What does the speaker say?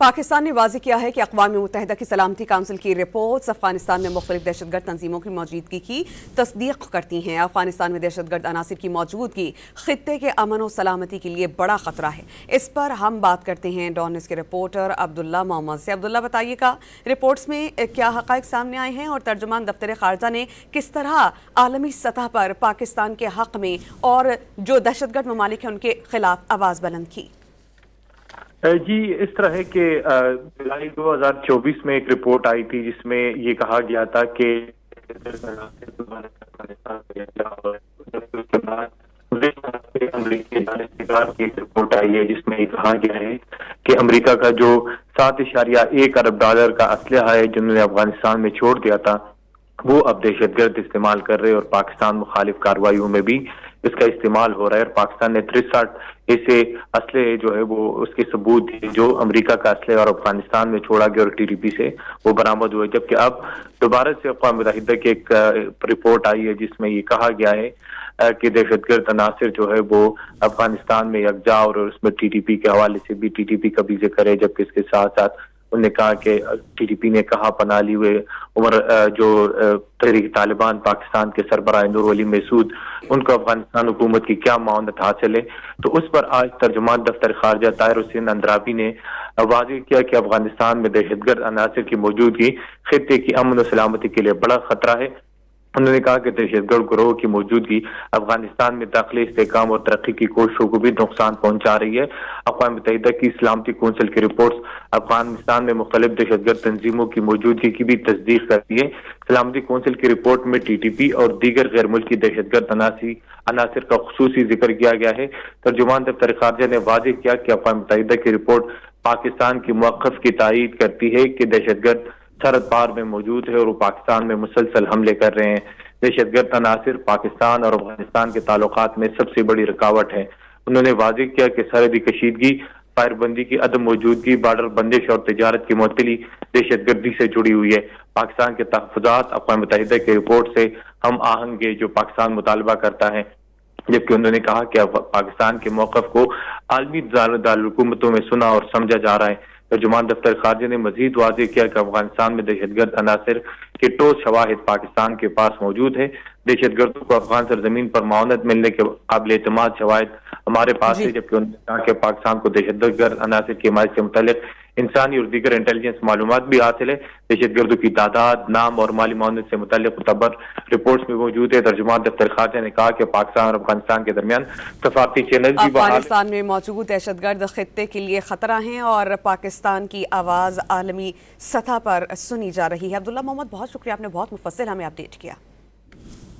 पाकिस्तान ने वाज़ेह किया है कि अक़वाम मुत्तहिदा की सलामती काउंसिल की रिपोर्ट्स अफगानिस्तान में मुख्तलिफ दहशतगर्द तंजीमों की मौजूदगी की तस्दीक करती हैं। अफगानिस्तान में दहशतगर्द अनासिर की मौजूदगी खित्ते के अमन और सलामती के लिए बड़ा ख़तरा है। इस पर हम बात करते हैं डॉन न्यूज़ के रिपोर्टर अब्दुल्ला मोहम्मद से। अब्दुल्ला, बताइएगा रिपोर्ट्स में क्या हक़ाइक़ सामने आए हैं और तर्जुमान दफ्तर ख़ारजा ने किस तरह आलमी सतह पर पाकिस्तान के हक़ में और जो दहशतगर्द ममालिक हैं उनके खिलाफ आवाज़ बुलंद की? जी, इस तरह है कि जुलाई 2024 में एक रिपोर्ट आई थी जिसमें ये कहा गया था कि अमरीकी रिपोर्ट आई है जिसमें ये कहा गया है कि अमेरिका का जो 7.1 अरब डॉलर का असलहा है जिन्होंने अफगानिस्तान में छोड़ दिया था वो अब दहशतगर्द इस्तेमाल कर रहे हैं और पाकिस्तान मुखालिफ कार्रवाइयों में भी इसका इस्तेमाल हो रहा है। और पाकिस्तान ने 63 ऐसे असले जो है वो उसके सबूत दिए जो अमेरिका का असले और अफगानिस्तान में छोड़ा गया और टीडीपी से वो बरामद हुए। जबकि अब दोबारा से अक़वाम मुत्तहिदा की एक रिपोर्ट आई है जिसमें ये कहा गया है कि दहशतगर्द अनासिर जो है वो अफगानिस्तान में यकजा और उसमें टीडीपी के हवाले से भी टीडीपी का भी जिक्र है। जबकि इसके साथ साथ उन्होंने कहा कि टीडीपी ने कहा पनाह ली हुए उमर जो तहरीक तालिबान पाकिस्तान के सरबराह नूर वली मसूद उनको अफगानिस्तान हुकूमत की क्या माउनत हासिल है। तो उस पर आज तर्जुमान दफ्तर खारजा ताहिर हुसैन अंद्राबी ने वाज़ेह किया कि अफगानिस्तान में दहशतगर्द अनासिर की मौजूदगी खित्ते की अमन और सलामती के लिए बड़ा खतरा है। उन्होंने कहा कि दहशतगर्द गिरोह की मौजूदगी अफगानिस्तान में दाखिली इस्तेहकाम और तरक्की की कोशिशों को भी नुकसान पहुंचा रही है। अक़वाम मुत्तहिदा की सलामती कौंसिल की रिपोर्ट्स अफगानिस्तान में मुख्तलिफ दहशतगर्द तंजीमों की मौजूदगी की भी तस्दीक करती है। सलामती कौंसिल की रिपोर्ट में टीटीपी और दीगर गैर मुल्की दहशतगर्द अनासिर का खुसूसी जिक्र किया गया है। तर्जुमान दफ्तर खारजा ने वाज़ेह किया कि अक़वाम मुत्तहिदा की रिपोर्ट पाकिस्तान की मौक़िफ़ की तायीद करती है कि दहशतगर्द सरहद पार में मौजूद है और वो पाकिस्तान में मुसलसल हमले कर रहे हैं। दहशतगर्द अनासिर पाकिस्तान और अफगानिस्तान के ताल्लुकात में सबसे बड़ी रुकावट है। उन्होंने वाज़ेह किया कि सरहदी कशीदगी, फायरबंदी की अदम मौजूदगी, बार्डर बंदिश और तजारत की मुअत्तली दहशतगर्दी से जुड़ी हुई है। पाकिस्तान के तहफ़्फ़ुज़ात अक़वाम मुत्तहिदा की रिपोर्ट से हम आहंग है जो पाकिस्तान मुतालबा करता है। जबकि उन्होंने कहा कि पाकिस्तान के मौक़िफ़ को आलमी दारुलहुकूमतों में सुना और समझा जा रहा है। तर्जुमान दफ्तर खारजा ने मजीद वाज़ेह किया कि अफगानिस्तान में दहशतगर्द अनासिर के ठोस शवाहिद पाकिस्तान के पास मौजूद है। दहशतगर्दों को अफगान सरजमीन पर माउनत मिलने के काबिल एतमाद शवाहिद हमारे पास है। जबकि उन्होंने कहा कि पाकिस्तान को दहशतगर्द अनासिर की हिमायत से मुतल्लिक इंसानी और दीगर इंटेलिजेंस मालूमात भी हासिल है। दहशतगर्दों की तादाद, नाम और माली माउनत से मुतल्लिक मुतबर रिपोर्ट्स में मौजूद है। तर्जुमान दफ्तर खारजा ने कहा कि पाकिस्तान और अफगानिस्तान के दरमियान सफारती चैनल भी अफगानिस्तान में मौजूद दहशतगर्द खित्ते के लिए खतरा हैं और पाकिस्तान की आवाज़ आलमी सतह पर सुनी जा रही है। अब्दुल्ला मोहम्मद, बहुत शुक्रिया, आपने बहुत मुफस्सिल हमें अपडेट किया।